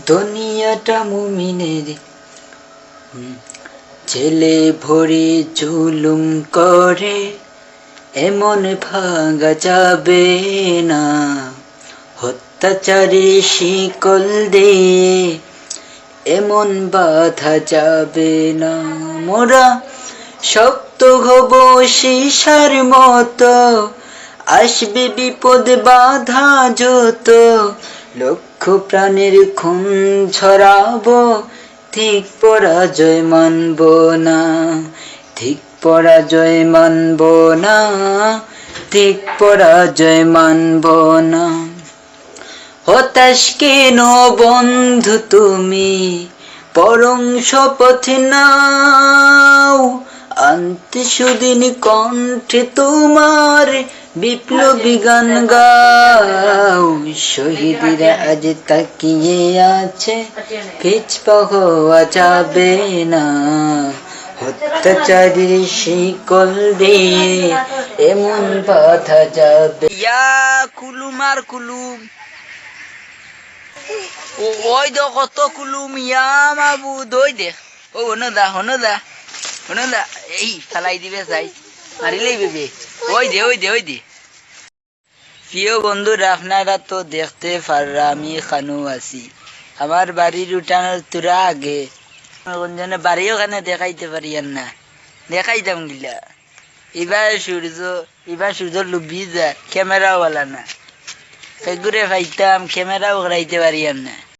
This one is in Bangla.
দুনিয়াটা মুমিনের ছেলে ভরে জুলুম করে, এমন ভাঙা যাবে না। অত্যাচারে শিকল দিয়ে এমন বাধা যাবে না। মোরা শক্ত হব সীসার মতো, আসবে বিপদ বাধা যত। লক্ষ প্রাণের খুন ছড়াবো, ঠিক পরাজয় মানব না। ঠিক পরাজয় মানব না, ঠিক পরাজয় মানব না। হতাশ কেন বন্ধু তুমি, বরং শপথ নাও। আনতে সুদিন কণ্ঠে তোমার বিপ্লবী গান গাও। শহীদরা আজ তাকিয়ে আছে, পিছপা হওয়া যাবে না। অত্যাচারীর শিকল দিয়ে এমন বাধা যাবে। ইয়া কুলুম আর কুলুম, ওই দো কত কুলুম, ইয়া মাবুদ ওই দেখ। ও হনদা হনদা হনদা, এই ফালাই দিবে চাই, মারিলেই বেবে। ওই দে ওই দে ওই দে। প্রিয় বন্ধুরা, আপনারা তো দেখতে পাররা আমি খানু আছি। আমার বাড়ির উঠানোর তোরা আগে বাড়ি ওখানে দেখাইতে পারি না, দেখাইতাম গিলা। এবার সূর্য লুবি যায়, ক্যামেরাওয়ালা না। সেগুরে পাইতাম, ক্যামেরাও করাইতে পারি না।